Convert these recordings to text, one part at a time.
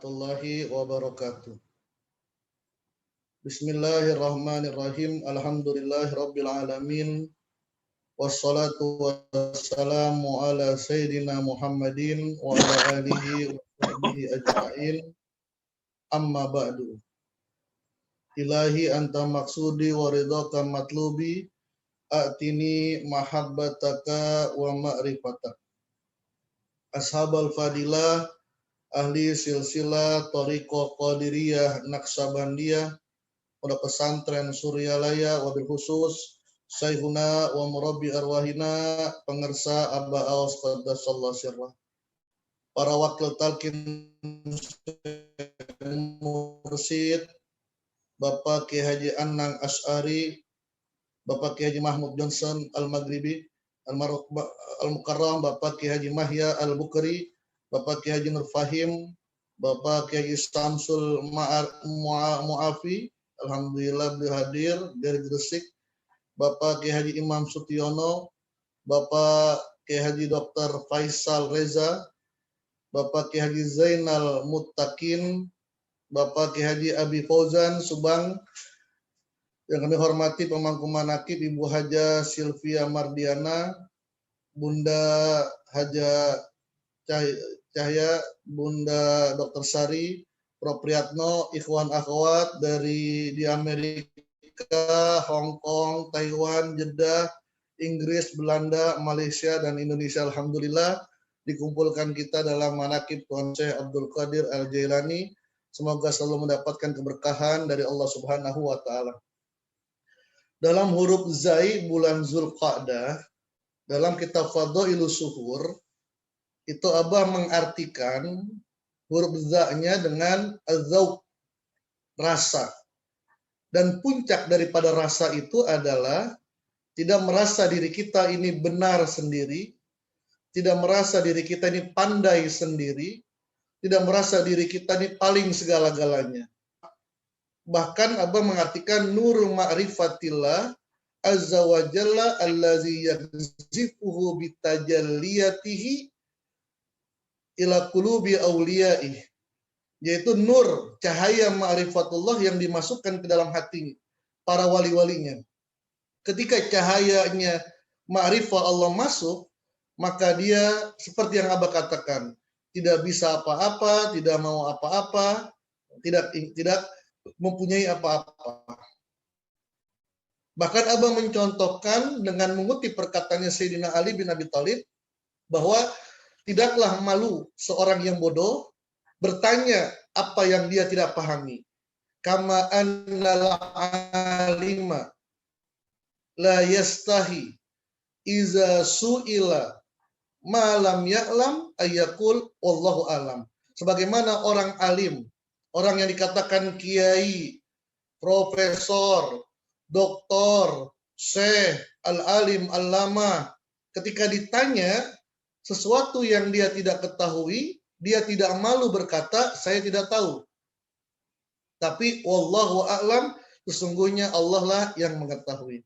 warahmatullahi wabarakatuh. Bismillahirrahmanirrahim. Alhamdulillahirabbil alamin. Wassalatu wassalamu ala sayyidina Muhammadin wa ala alihi wa sahbihi ajma'in. Amma ba'du. Ilahi anta maksudi wa ridhaka matlubi. A'tini mahabbataka wa ma'rifatak. Ashabal fadilah, ahli silsilah Thariqah Qadiriyah Naqsabandiyah, Pondok Pesantren Suryalaya, wabil khusus Syekhuna wa Murabbi Arwahina, pengersa Abba Awas Qaddasallahu sirrah. Para wakil talqin mursyid, Bapak Kiai Haji Anang Asy'ari, Bapak Kiai Haji Mahmud Johnson Al-Maghribi, Al-Mukarram, Bapak Kiai Haji Mahya Al-Bukhari, Bapak Kiai Haji Nur Fahim, Bapak Kiai Samsul Mu'afi, alhamdulillah beliau hadir dari Gresik, Bapak Kiai Haji Imam Sutiono, Bapak Kiai Haji Dr. Faisal Reza, Bapak Kiai Haji Zainal Muttaqin, Bapak Kiai Haji Abi Fauzan Subang, yang kami hormati pemangku manaqib Ibu Haja Silvia Mardiana, Bunda Haja Cahya, Bunda Dr. Sari, Prof. Priyatno, ikhwan akhwat dari di Amerika, Hong Kong, Taiwan, Jeddah, Inggris, Belanda, Malaysia, dan Indonesia. Alhamdulillah dikumpulkan kita dalam manaqib Tuan Syekh Abdul Qadir Al-Jailani. Semoga selalu mendapatkan keberkahan dari Allah Subhanahu wa taala. Dalam huruf Zai bulan Zulqa'dah, dalam kitab Fadhailus Suhur, itu Abah mengartikan huruf za-nya dengan az-zauq, rasa. Dan puncak daripada rasa itu adalah tidak merasa diri kita ini benar sendiri, tidak merasa diri kita ini pandai sendiri, tidak merasa diri kita ini paling segala-galanya. Bahkan Abah mengartikan nur ma'rifatillah azza wa jalla allazi yakzifuhu bitajalliyatihi ila qulubi awliyaih, yaitu nur, cahaya ma'rifatullah yang dimasukkan ke dalam hati para wali-walinya. Ketika cahayanya ma'rifah Allah masuk, maka dia seperti yang Abah katakan, tidak bisa apa-apa, tidak mau apa-apa, tidak mempunyai apa-apa. Bahkan Abah mencontohkan dengan mengutip perkataannya Sayyidina Ali bin Abi Thalib bahwa tidaklah malu seorang yang bodoh bertanya apa yang dia tidak pahami. Kama annal alima la yastahi iza su'ila ma lam ya'lam ayyakul wallahu alam. Sebagaimana orang alim, orang yang dikatakan kiai, profesor, doktor, syekh, al-alim, al-lama, ketika ditanya sesuatu yang dia tidak ketahui, dia tidak malu berkata, saya tidak tahu. Tapi wallahu a'lam, sesungguhnya Allah lah yang mengetahui.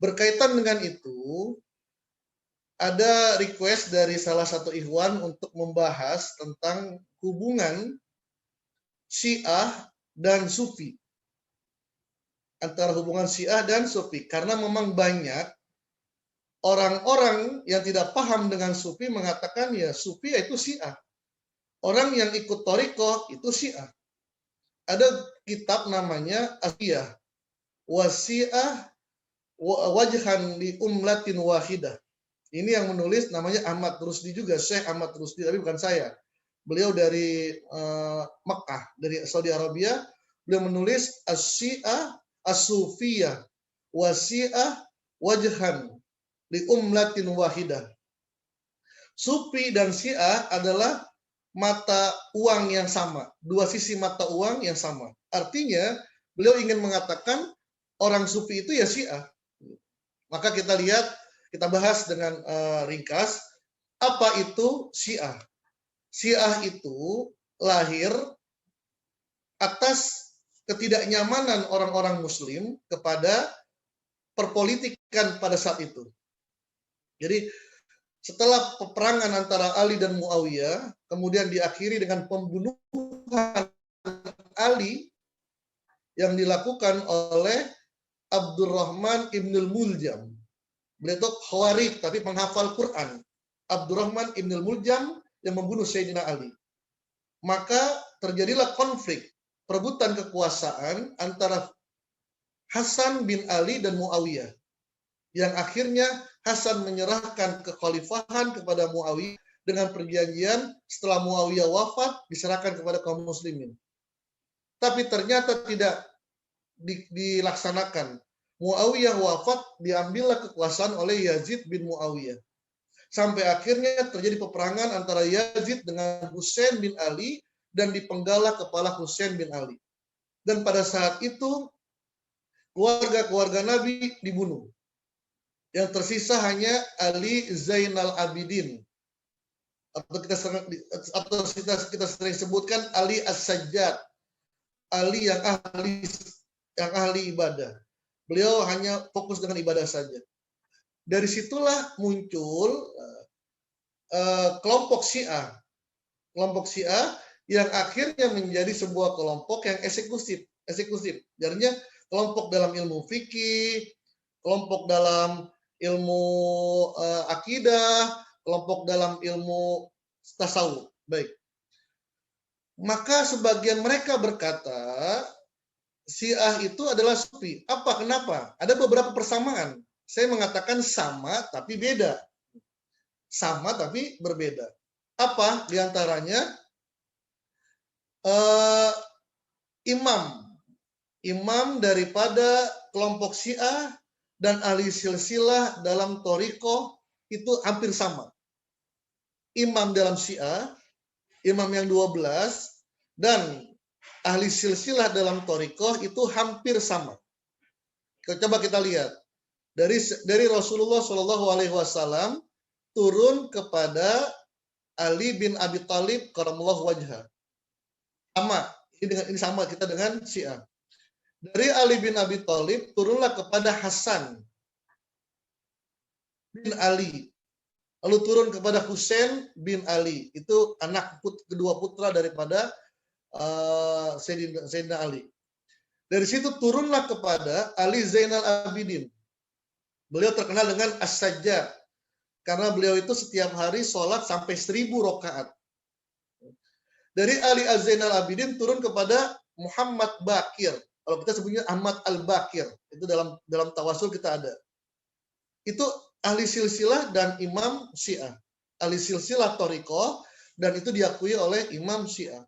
Berkaitan dengan itu, ada request dari salah satu ikhwan untuk membahas tentang hubungan Syiah dan Sufi. Antara hubungan Syiah dan Sufi. Karena memang banyak orang-orang yang tidak paham dengan Sufi mengatakan ya Sufi itu Syiah. Orang yang ikut Thariqah itu Syiah. Ada kitab namanya Asiyah. Wasi'ah wajhan li umlatin wahidah. Ini yang menulis namanya Ahmad Rusdi juga, Syekh Ahmad Rusdi, tapi bukan saya. Beliau dari Mekah, dari Saudi Arabia. Beliau menulis As-Syiah As-Sufiyah Wasi'ah wajhan li umlatin wahidah. Sufi dan Syiah adalah mata uang yang sama, dua sisi mata uang yang sama. Artinya, beliau ingin mengatakan orang Sufi itu ya Syiah. Maka kita lihat, kita bahas dengan ringkas, apa itu Syiah? Syiah itu lahir atas ketidaknyamanan orang-orang Muslim kepada perpolitikan pada saat itu. Jadi setelah peperangan antara Ali dan Muawiyah, kemudian diakhiri dengan pembunuhan Ali yang dilakukan oleh Abdurrahman Ibnul Muljam. Beliau itu khawarij tapi penghafal Quran. Abdurrahman Ibnul Muljam yang membunuh Sayyidina Ali. Maka terjadilah konflik, perebutan kekuasaan antara Hasan bin Ali dan Muawiyah. Yang akhirnya Hasan menyerahkan kekhalifahan kepada Muawiyah dengan perjanjian setelah Muawiyah wafat diserahkan kepada kaum muslimin. Tapi ternyata tidak dilaksanakan. Muawiyah wafat, diambillah kekuasaan oleh Yazid bin Muawiyah. Sampai akhirnya terjadi peperangan antara Yazid dengan Husain bin Ali dan dipenggalah kepala Husain bin Ali. Dan pada saat itu keluarga-keluarga Nabi dibunuh. Yang tersisa hanya Ali Zainal Abidin. Atau kita sering sebutkan Ali As-Sajjad. Ali yang ahli ibadah. Beliau hanya fokus dengan ibadah saja. Dari situlah muncul kelompok Syiah. Kelompok Syiah yang akhirnya menjadi sebuah kelompok yang eksekutif. Jadinya kelompok dalam ilmu fikih, kelompok dalam ilmu akidah, kelompok dalam ilmu tasawuf. Baik. Maka sebagian mereka berkata Syiah itu adalah sufi. Apa? Kenapa? Ada beberapa persamaan. Saya mengatakan sama tapi beda. Sama tapi berbeda. Apa? Di antaranya imam daripada kelompok Syiah dan ahli silsilah dalam Thariqah itu hampir sama. Imam dalam Syiah, imam yang 12 dan ahli silsilah dalam Thariqah itu hampir sama. Coba kita lihat. Dari Rasulullah SAW turun kepada Ali bin Abi Thalib karamallahu wajhah. Sama, ini sama kita dengan Syiah. Dari Ali bin Abi Thalib turunlah kepada Hasan bin Ali. Lalu turun kepada Husain bin Ali. Itu kedua putra daripada Sayyidina Ali. Dari situ turunlah kepada Ali Zainal Abidin. Beliau terkenal dengan As-Sajjad. Karena beliau itu setiap hari sholat sampai 1000 rakaat. Dari Ali Az-Zainal Abidin turun kepada Muhammad Bakir. Kalau kita sebutnya Ahmad Al-Bakir. Itu dalam tawasul kita ada. Itu ahli silsilah dan imam Syiah. Ahli silsilah Thariqah dan itu diakui oleh imam Syiah.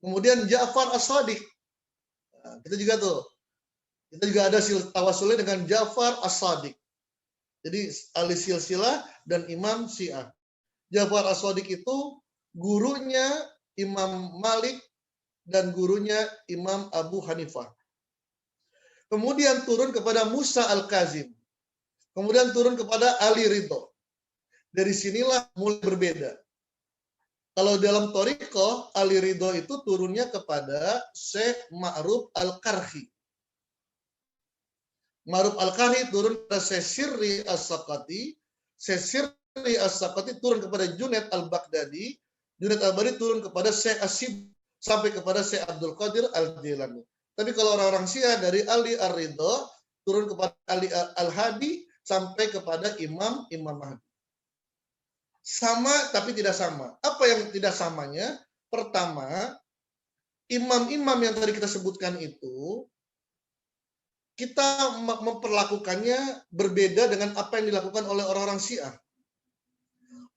Kemudian Ja'far As-Shadiq. Nah, kita juga ada tawasulnya dengan Ja'far As-Shadiq. Jadi ahli silsilah dan imam Syiah. Ja'far As-Shadiq itu gurunya Imam Malik dan gurunya Imam Abu Hanifah. Kemudian turun kepada Musa Al-Kazim. Kemudian turun kepada Ali Ridho. Dari sinilah mulai berbeda. Kalau dalam Thariqah, Ali Ridho itu turunnya kepada Syekh Ma'ruf Al-Karhi. Ma'ruf Al-Karhi turun kepada Syekh Sirri As-Sakati. Syekh Sirri As-Sakati turun kepada Junaid Al-Baghdadi. Junaid Al-Baghdadi turun kepada Syekh Asyib sampai kepada Syekh Abdul Qadir Al-Jilani. Tapi kalau orang-orang Syiah dari Ali Ar-Ridho turun kepada Ali Al-Hadi sampai kepada Imam Mahdi. Sama tapi tidak sama. Apa yang tidak samanya? Pertama, imam-imam yang tadi kita sebutkan itu kita memperlakukannya berbeda dengan apa yang dilakukan oleh orang-orang Syiah.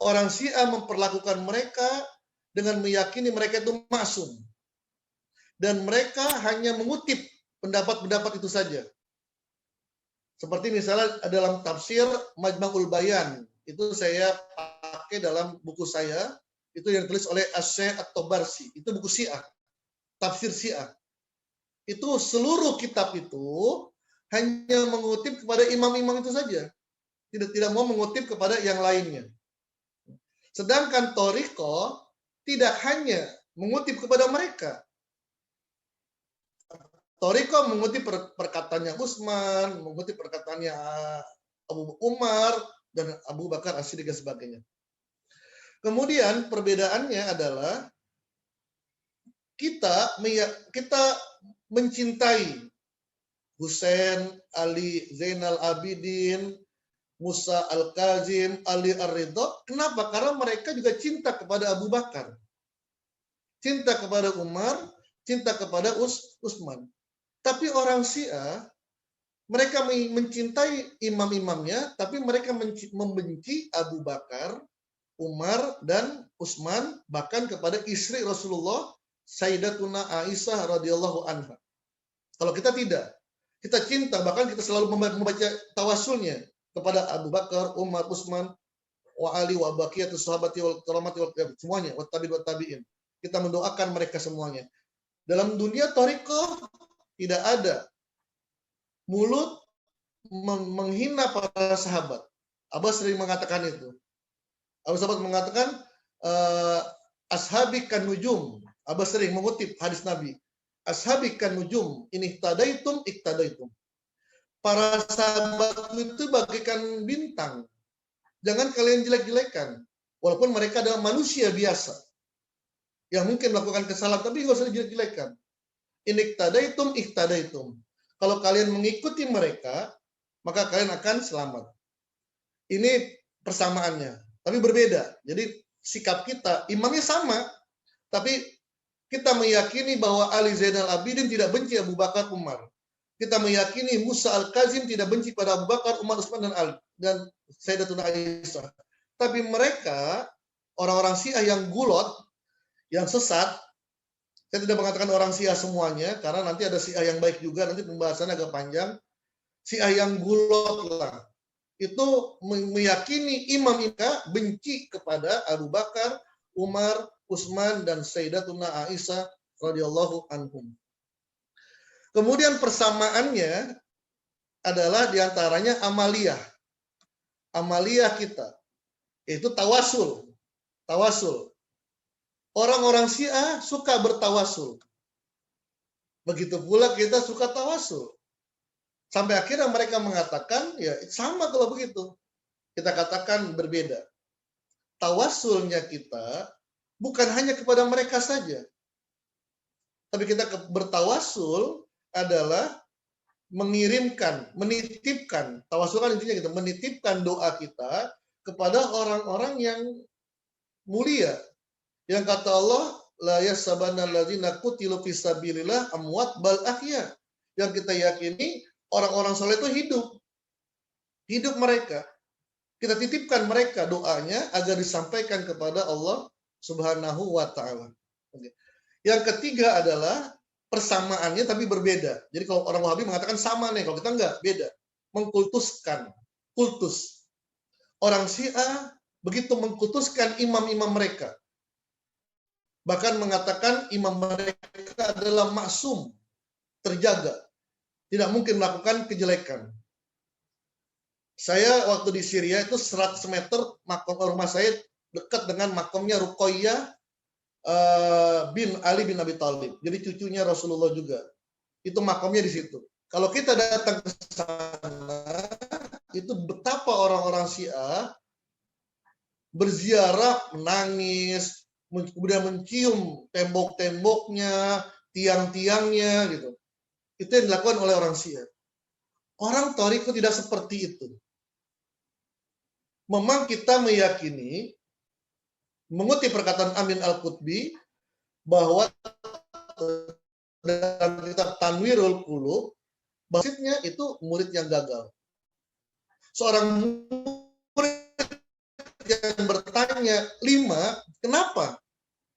Orang Syiah memperlakukan mereka dengan meyakini mereka itu maksum. Dan mereka hanya mengutip pendapat-pendapat itu saja. Seperti misalnya dalam tafsir Majma'ul Bayan, itu saya pakai dalam buku saya, itu yang ditulis oleh Asy-Syaikh At-Tabarsi, itu buku Syiah, tafsir Syiah. Itu seluruh kitab itu hanya mengutip kepada imam-imam itu saja. Tidak mau mengutip kepada yang lainnya. Sedangkan Thariqah tidak hanya mengutip kepada mereka. Thariqah mengutip perkataannya Utsman, mengutip perkataannya Abu Umar, dan Abu Bakar As-Siddiq dan sebagainya. Kemudian perbedaannya adalah kita mencintai Husain, Ali Zainal Abidin, Musa Al-Kazim, Ali Ar-Ridha. Kenapa? Karena mereka juga cinta kepada Abu Bakar, cinta kepada Umar, cinta kepada Utsman. Tapi orang Syiah, mereka mencintai imam-imamnya, tapi mereka membenci Abu Bakar, Umar, dan Utsman, bahkan kepada istri Rasulullah, Sayyidatuna Aisyah radhiyallahu anha. Kalau kita tidak, kita cinta, bahkan kita selalu membaca tawasulnya kepada Abu Bakar, Umar, Utsman, wa Ali, wa baqiyatus sahabati wal karamati wal semuanya, wa tabi'in. Kita mendoakan mereka semuanya. Dalam dunia thariqah tidak ada mulut menghina para sahabat. Abbas sering mengatakan itu. Abu Sahabat mengatakan ashabi kan nujum. Abbas sering mengutip hadis Nabi. Ashabi kan nujum, ini iktadaitum. Para sahabat itu bagaikan bintang. Jangan kalian jelek-jelekan. Walaupun mereka adalah manusia biasa yang mungkin melakukan kesalahan, tapi nggak usah jelek-jelekan. Ini iktadaitum. Kalau kalian mengikuti mereka, maka kalian akan selamat. Ini persamaannya, tapi berbeda. Jadi sikap kita, imamnya sama, tapi kita meyakini bahwa Ali Zainal Abidin tidak benci Abu Bakar, Umar. Kita meyakini Musa Al-Kazim tidak benci pada Abu Bakar, Umar, Utsman, dan Ali dan Sayyidatuna Aisyah. Tapi mereka, orang-orang Syiah yang gulot, yang sesat, saya tidak mengatakan orang Syiah semuanya, karena nanti ada Syiah yang baik juga, nanti pembahasannya agak panjang. Syiah yang gulot lah, itu meyakini imam mereka benci kepada Abu Bakar, Umar, Utsman, dan Sayyidatuna Aisyah radhiyallahu anhum. Kemudian persamaannya adalah diantaranya amaliyah. Amaliyah kita, yaitu tawasul. Tawasul. Orang-orang Syiah suka bertawasul. Begitu pula kita suka tawasul. Sampai akhirnya mereka mengatakan, ya sama kalau begitu. Kita katakan berbeda. Tawasulnya kita bukan hanya kepada mereka saja. Tapi kita bertawasul adalah mengirimkan, menitipkan, tawasul kan intinya gitu, menitipkan doa kita kepada orang-orang yang mulia. Yang kata Allah, la yasabanna alladzina qutilu fisabilillah amwat bal ahya. Yang kita yakini orang-orang soleh itu hidup. Hidup mereka. Kita titipkan mereka doanya agar disampaikan kepada Allah Subhanahu wa taala. Yang ketiga adalah persamaannya tapi berbeda. Jadi kalau orang Wahabi mengatakan sama nih, kalau kita enggak, beda. Mengkultuskan, kultus. Orang Syiah begitu mengkultuskan imam-imam mereka. Bahkan mengatakan imam mereka adalah maksum, terjaga. Tidak mungkin melakukan kejelekan. Saya waktu di Syria itu 100 meter makom rumah saya dekat dengan makomnya Ruqayyah bin Ali bin Abi Thalib. Jadi cucunya Rasulullah juga. Itu makomnya di situ. Kalau kita datang ke sana, itu betapa orang-orang Syiah berziarah, menangis, kemudian mencium tembok-temboknya, tiang-tiangnya gitu. Itu yang dilakukan oleh orang Syiah. Orang Thariqah tidak seperti itu. Memang kita meyakini, mengutip perkataan Amin Al-Qutbi, bahwa dalam kitab Tanwirul Qulub, maksudnya itu murid yang gagal. Seorang murid yang bertanya 5, kenapa?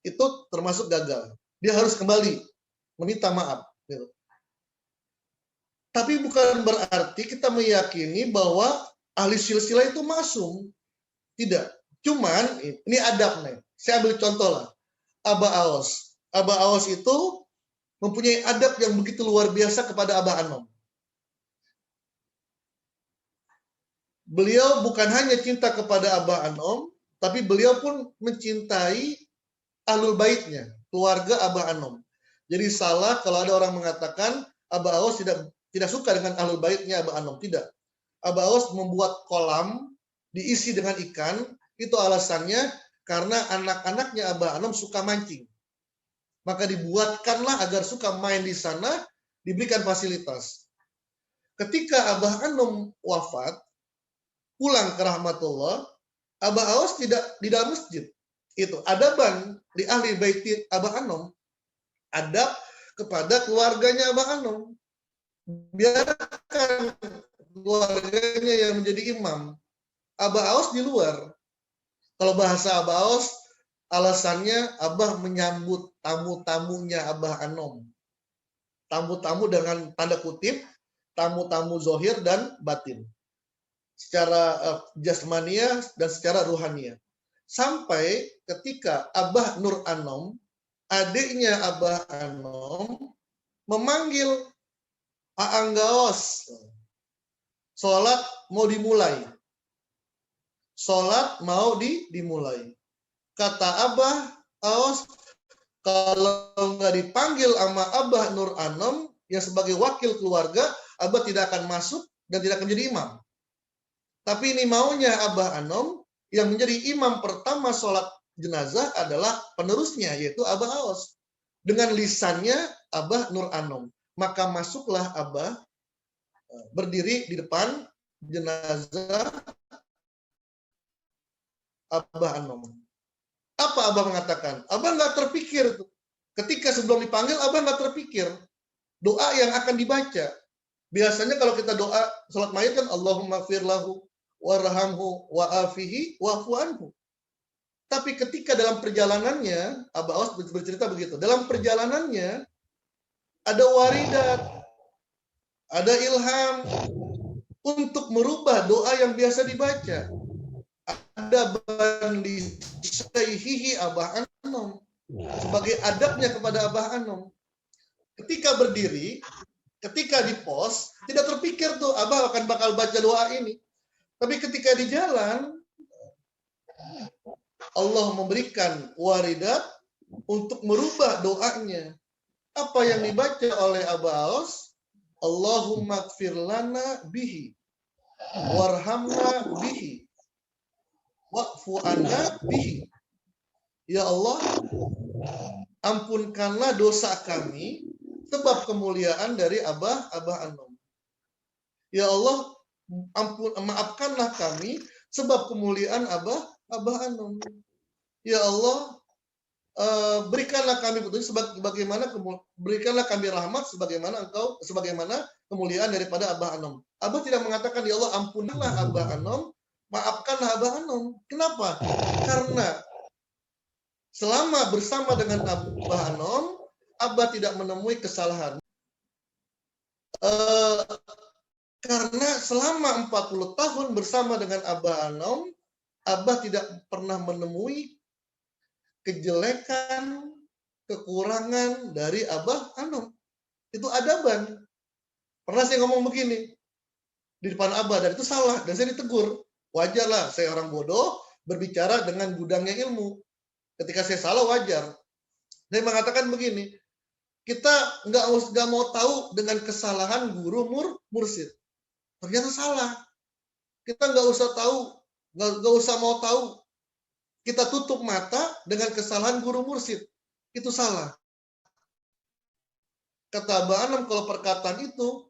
Itu termasuk gagal. Dia harus kembali meminta maaf. Tapi bukan berarti kita meyakini bahwa ahli silsilah itu masum. Tidak. Cuman, ini adabnya. Saya ambil contoh lah. Aba Aos. Aba Aos itu mempunyai adab yang begitu luar biasa kepada Aba Anom. Beliau bukan hanya cinta kepada Aba Anom, tapi beliau pun mencintai ahlul baitnya, keluarga Aba Anom. Jadi salah kalau ada orang mengatakan Aba Aos tidak suka dengan ahlul baitnya Aba Anom. Tidak. Aba Aos membuat kolam diisi dengan ikan, itu alasannya karena anak-anaknya Aba Anom suka mancing. Maka dibuatkanlah agar suka main di sana, diberikan fasilitas. Ketika Abah Anom wafat, pulang ke rahmatullah, Abah Aos tidak di dalam masjid. Itu adaban di ahli baiti Abah Anom, adab kepada keluarganya Abah Anom. Biarkan keluarganya yang menjadi imam. Abah Aos di luar. Kalau bahasa Abah Aos, alasannya Abah menyambut tamu-tamunya Abah Anom. Tamu-tamu dengan tanda kutip, tamu-tamu zohir dan batin. Secara jasmania dan secara ruhania. Sampai ketika Abah Nur Anom, adiknya Abah Anom, memanggil Aang Gaos. Sholat mau dimulai. Sholat mau dimulai. Kata Abah Aos, kalau nggak dipanggil sama Abah Nur Anom yang sebagai wakil keluarga, Abah tidak akan masuk dan tidak akan menjadi imam. Tapi ini maunya Abah Anom yang menjadi imam pertama sholat jenazah adalah penerusnya, yaitu Abah Aos. Dengan lisannya Abah Nur Anom. Maka masuklah Abah berdiri di depan jenazah Abah Anom. Apa Abah mengatakan? Abah nggak terpikir. Ketika sebelum dipanggil, Abah nggak terpikir doa yang akan dibaca. Biasanya kalau kita doa sholat mayat kan Allahumma firlahu warhamhu wa'afihi wa'fu anhu. Tapi ketika dalam perjalanannya, Abah Aos bercerita begitu. Dalam perjalanannya ada waridat, ada ilham untuk merubah doa yang biasa dibaca. Ada bandi syaihihi Abah Anom sebagai adabnya kepada Abah Anom. Ketika berdiri, ketika di pos, tidak terpikir tuh Abah akan bakal baca doa ini. Tapi ketika di jalan, Allah memberikan waridat untuk merubah doanya. Apa yang dibaca oleh Abah Aos? Allahumma gfir lana bihi warhamna bihi wa'fu anna bihi. Ya Allah, ampunkanlah dosa kami sebab kemuliaan dari Abah Anom. Ya Allah, maafkanlah kami sebab kemuliaan Abah Anom. Ya Allah, berikanlah kami petunjuk berikanlah kami rahmat sebagaimana kemuliaan daripada Abah Anom. Abah tidak mengatakan ya Allah ampunilah Abah Anom, maafkanlah Abah Anom. Kenapa? Karena selama bersama dengan Abah Anom, Abah tidak menemui kesalahan. Karena selama 40 tahun bersama dengan Abah Anom, Abah tidak pernah menemui kejelekan, kekurangan dari Abah Anom. Itu adaban. Pernah saya ngomong begini di depan Abah, dan itu salah, dan saya ditegur. Wajarlah, saya orang bodoh berbicara dengan gudangnya ilmu. Ketika saya salah, wajar. Saya mengatakan begini, kita nggak mau tahu dengan kesalahan guru mursyid. Ternyata salah. Kita nggak usah tahu, nggak usah mau tahu. Kita tutup mata dengan kesalahan guru mursyid. Itu salah. Kata Abah Anom, kalau perkataan itu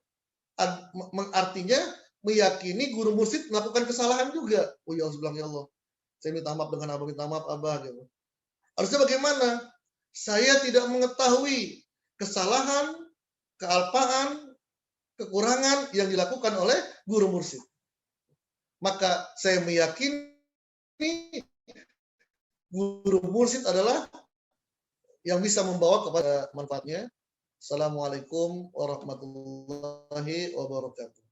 artinya meyakini guru mursyid melakukan kesalahan juga. Oh ya Allah, saya minta maaf dengan Abah, minta maaf Abah. Gitu. Harusnya bagaimana? Saya tidak mengetahui kesalahan, kealpaan, kekurangan yang dilakukan oleh guru mursyid. Maka saya meyakini guru mursyid adalah yang bisa membawa kepada manfaatnya. Assalamualaikum warahmatullahi wabarakatuh.